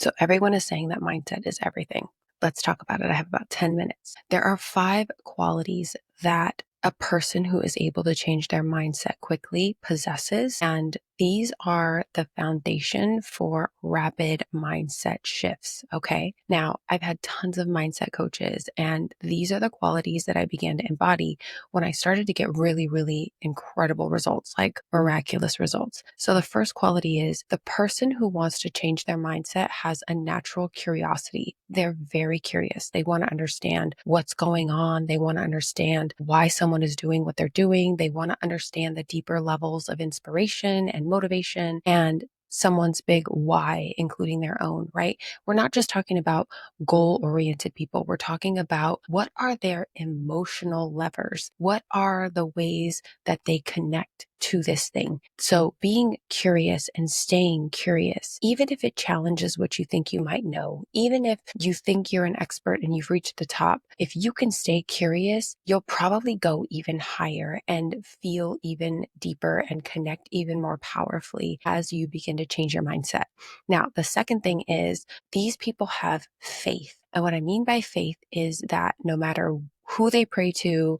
So everyone is saying that mindset is everything. Let's talk about it. I have about 10 minutes. There are 5 qualities that a person who is able to change their mindset quickly possesses. And these are the foundation for rapid mindset shifts. Okay. Now, I've had tons of mindset coaches, and these are the qualities that I began to embody when I started to get really, really incredible results, like miraculous results. So the first quality is the person who wants to change their mindset has a natural curiosity. They're very curious. They want to understand what's going on. They want to understand why someone is doing what they're doing. They want to understand the deeper levels of inspiration and motivation and someone's big why, including their own, right? We're not just talking about goal oriented people. We're talking about what are their emotional levers? What are the ways that they connect to this thing? So being curious and staying curious, even if it challenges what you think you might know, even if you think you're an expert and you've reached the top, if you can stay curious, you'll probably go even higher and feel even deeper and connect even more powerfully as you begin to change your mindset. Now, the second thing is these people have faith. And what I mean by faith is that no matter who they pray to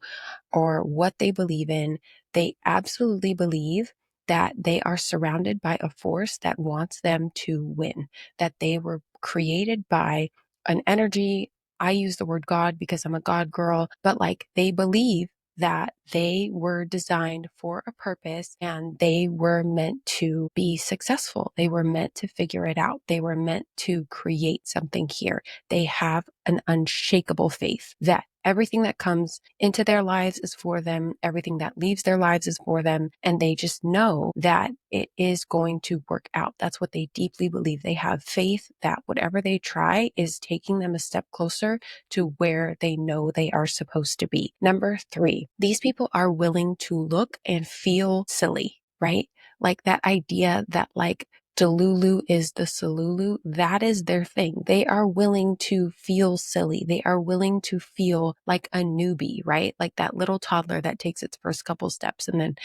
or what they believe in, they absolutely believe that they are surrounded by a force that wants them to win, that they were created by an energy. I use the word God because I'm a God girl, but like they believe that they were designed for a purpose and they were meant to be successful. They were meant to figure it out. They were meant to create something here. They have an unshakable faith that everything that comes into their lives is for them. Everything that leaves their lives is for them. And they just know that it is going to work out. That's what they deeply believe. They have faith that whatever they try is taking them a step closer to where they know they are supposed to be. Number 3, these people are willing to look and feel silly, right? Like that idea that like Delulu is the Salulu. That is their thing. They are willing to feel silly. They are willing to feel like a newbie, right? Like that little toddler that takes its first couple steps and then,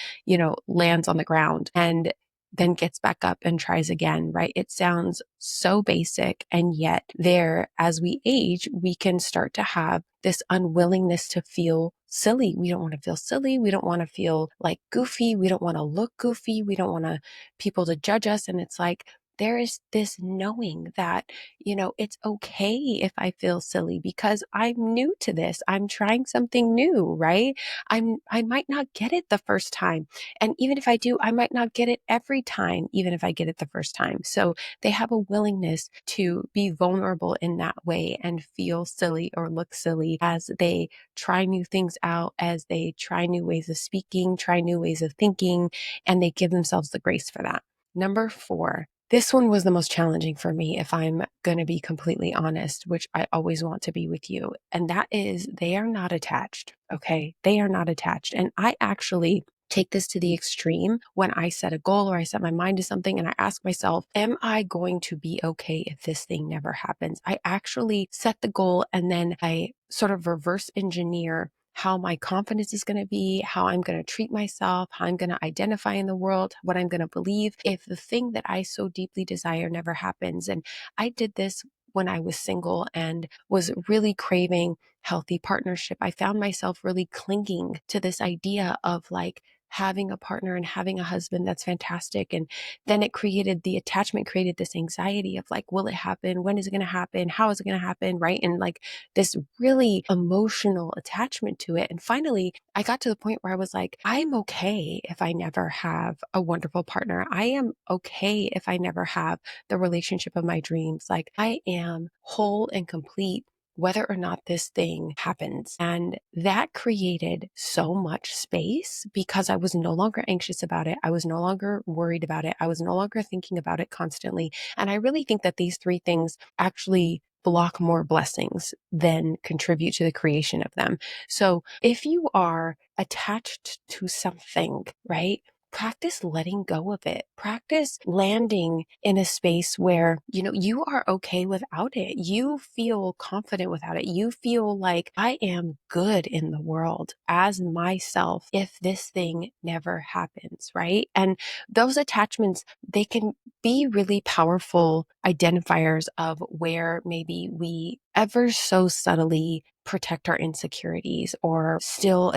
lands on the ground and then gets back up and tries again, right? It sounds so basic. And yet there, as we age, we can start to have this unwillingness to feel silly. We don't want to feel silly. We don't want to feel like goofy. We don't want to look goofy. We don't want people to judge us. And it's like, there is this knowing that, it's okay if I feel silly because I'm new to this. I'm trying something new, right? I might not get it the first time. And even if I do, I might not get it every time, even if I get it the first time. So they have a willingness to be vulnerable in that way and feel silly or look silly as they try new things out, as they try new ways of speaking, try new ways of thinking, and they give themselves the grace for that. Number 4, this one was the most challenging for me, if I'm going to be completely honest, which I always want to be with you. And that is they are not attached. Okay. They are not attached. And I actually take this to the extreme when I set a goal or I set my mind to something and I ask myself, am I going to be okay if this thing never happens? I actually set the goal and then I sort of reverse engineer how my confidence is going to be, how I'm going to treat myself, how I'm going to identify in the world, what I'm going to believe if the thing that I so deeply desire never happens. And I did this when I was single and was really craving healthy partnership. I found myself really clinging to this idea of like having a partner and having a husband that's fantastic. And then the attachment created this anxiety of like, will it happen? When is it going to happen? How is it going to happen? Right. And like this really emotional attachment to it. And finally, I got to the point where I was like, I'm okay if I never have a wonderful partner. I am okay if I never have the relationship of my dreams. Like I am whole and complete whether or not this thing happens. And that created so much space because I was no longer anxious about it. I was no longer worried about it. I was no longer thinking about it constantly. And I really think that these 3 things actually block more blessings than contribute to the creation of them. So if you are attached to something, right? Practice letting go of it. Practice landing in a space where, you are okay without it. You feel confident without it. You feel like I am good in the world as myself if this thing never happens, right? And those attachments, they can be really powerful identifiers of where maybe we ever so subtly protect our insecurities, or still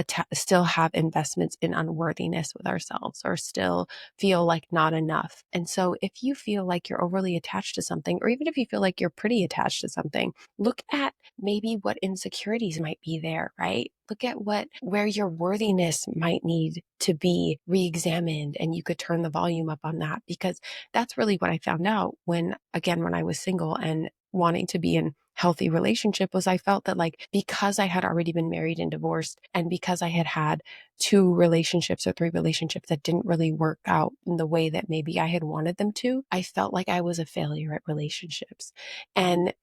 have investments in unworthiness with ourselves, or still feel like not enough. And so if you feel like you're overly attached to something, or even if you feel like you're pretty attached to something, look at maybe what insecurities might be there, right? Look at where your worthiness might need to be re-examined, and you could turn the volume up on that, because that's really what I found out when I was single and wanting to be in healthy relationship, was I felt that, like, because I had already been married and divorced, and because I had had 2 relationships or 3 relationships that didn't really work out in the way that maybe I had wanted them to, I felt like I was a failure at relationships. And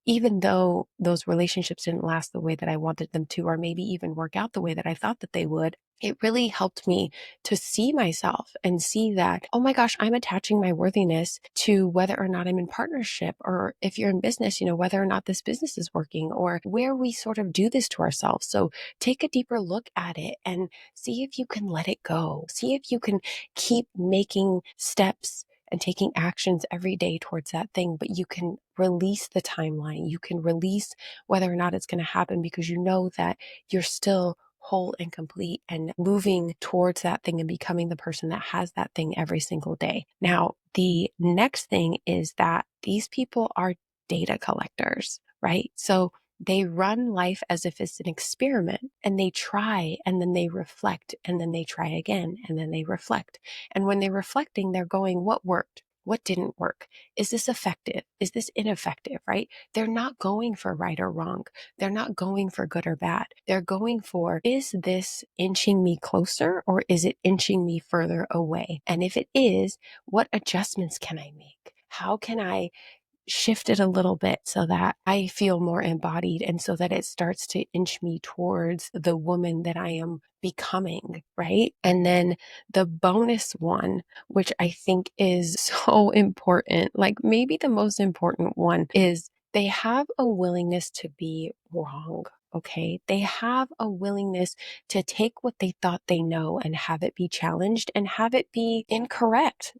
even though those relationships didn't last the way that I wanted them to, or maybe even work out the way that I thought that they would, it really helped me to see myself and see that, oh my gosh, I'm attaching my worthiness to whether or not I'm in partnership, or if you're in business, whether or not this business is working, or where we sort of do this to ourselves. So take a deeper look at it and see if you can let it go. See if you can keep making steps and taking actions every day towards that thing, but you can release the timeline. You can release whether or not it's going to happen, because you know that you're still whole and complete and moving towards that thing and becoming the person that has that thing every single day. Now, the next thing is that these people are data collectors, right? So they run life as if it's an experiment, and they try, and then they reflect, and then they try again, and then they reflect. And when they're reflecting, they're going, what worked? What didn't work? Is this effective? Is this ineffective, right? They're not going for right or wrong. They're not going for good or bad. They're going for, is this inching me closer, or is it inching me further away? And if it is, what adjustments can I make? How can I shifted a little bit so that I feel more embodied, and so that it starts to inch me towards the woman that I am becoming, right? And then the bonus one, which I think is so important, like maybe the most important one, is they have a willingness to be wrong. Okay. They have a willingness to take what they thought they know and have it be challenged, and have it be incorrect,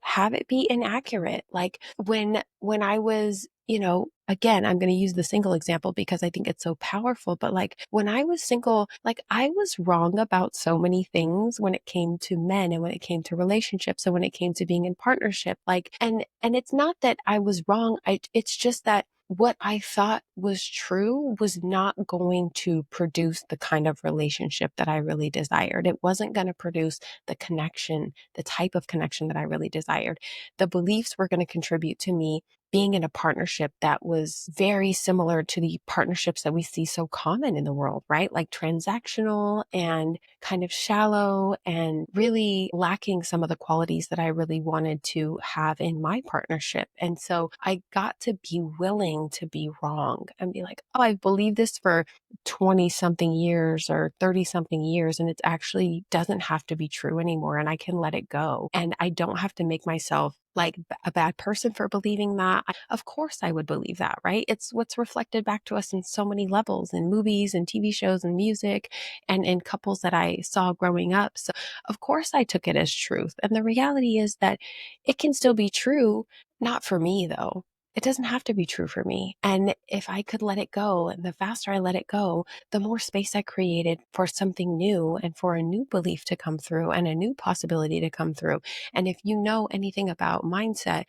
have it be inaccurate. Like when I was, again, I'm going to use the single example because I think it's so powerful, but like when I was single, like I was wrong about so many things when it came to men, and when it came to relationships, and when it came to being in partnership, like, and it's not that I was wrong. It's just that what I thought was true was not going to produce the kind of relationship that I really desired. It wasn't going to produce the connection, the type of connection that I really desired. The beliefs were going to contribute to me being in a partnership that was very similar to the partnerships that we see so common in the world, right? Like transactional and kind of shallow, and really lacking some of the qualities that I really wanted to have in my partnership. And so I got to be willing to be wrong and be like, oh, I've believed this for 20 something years or 30 something years, and it actually doesn't have to be true anymore. And I can let it go. And I don't have to make myself like a bad person for believing that. Of course I would believe that, right? It's what's reflected back to us in so many levels, in movies and TV shows and music, and in couples that I saw growing up. So of course I took it as truth. And the reality is that it can still be true, not for me though. It doesn't have to be true for me. And if I could let it go, and the faster I let it go, the more space I created for something new, and for a new belief to come through, and a new possibility to come through. And if you know anything about mindset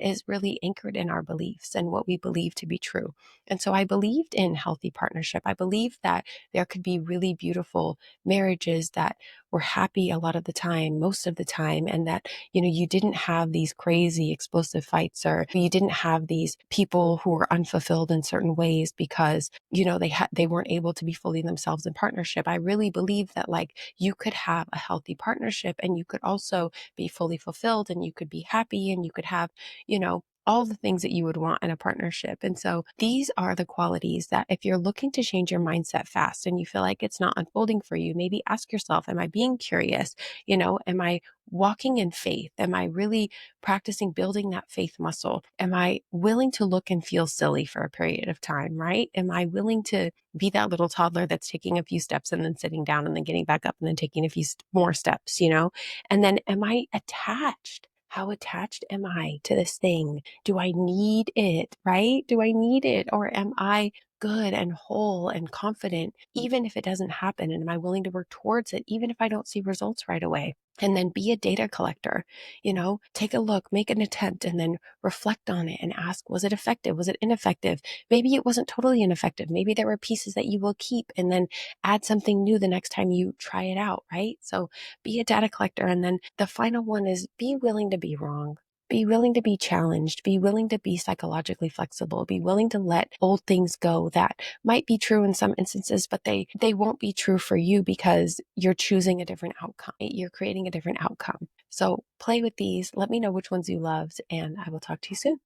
is really anchored in our beliefs and what we believe to be true. And so I believed in healthy partnership. I believed that there could be really beautiful marriages that were happy a lot of the time, most of the time, and that, you didn't have these crazy explosive fights, or you didn't have these people who were unfulfilled in certain ways because, they weren't able to be fully themselves in partnership. I really believe that, like, you could have a healthy partnership, and you could also be fully fulfilled, and you could be happy, and you could have, all the things that you would want in a partnership. And so these are the qualities that, if you're looking to change your mindset fast and you feel like it's not unfolding for you, maybe ask yourself, am I being curious? Am I walking in faith? Am I really practicing building that faith muscle? Am I willing to look and feel silly for a period of time, right? Am I willing to be that little toddler that's taking a few steps and then sitting down and then getting back up and then taking a few more steps, And then am I attached How attached am I to this thing? Do I need it, right? Do I need it? Or am I good and whole and confident, even if it doesn't happen? And am I willing to work towards it, even if I don't see results right away? And then be a data collector, take a look, make an attempt, and then reflect on it and ask, was it effective? Was it ineffective? Maybe it wasn't totally ineffective. Maybe there were pieces that you will keep and then add something new the next time you try it out, right? So be a data collector. And then the final one is be willing to be wrong. Be willing to be challenged, be willing to be psychologically flexible, be willing to let old things go that might be true in some instances, but they won't be true for you because you're choosing a different outcome. You're creating a different outcome. So play with these. Let me know which ones you loved, and I will talk to you soon.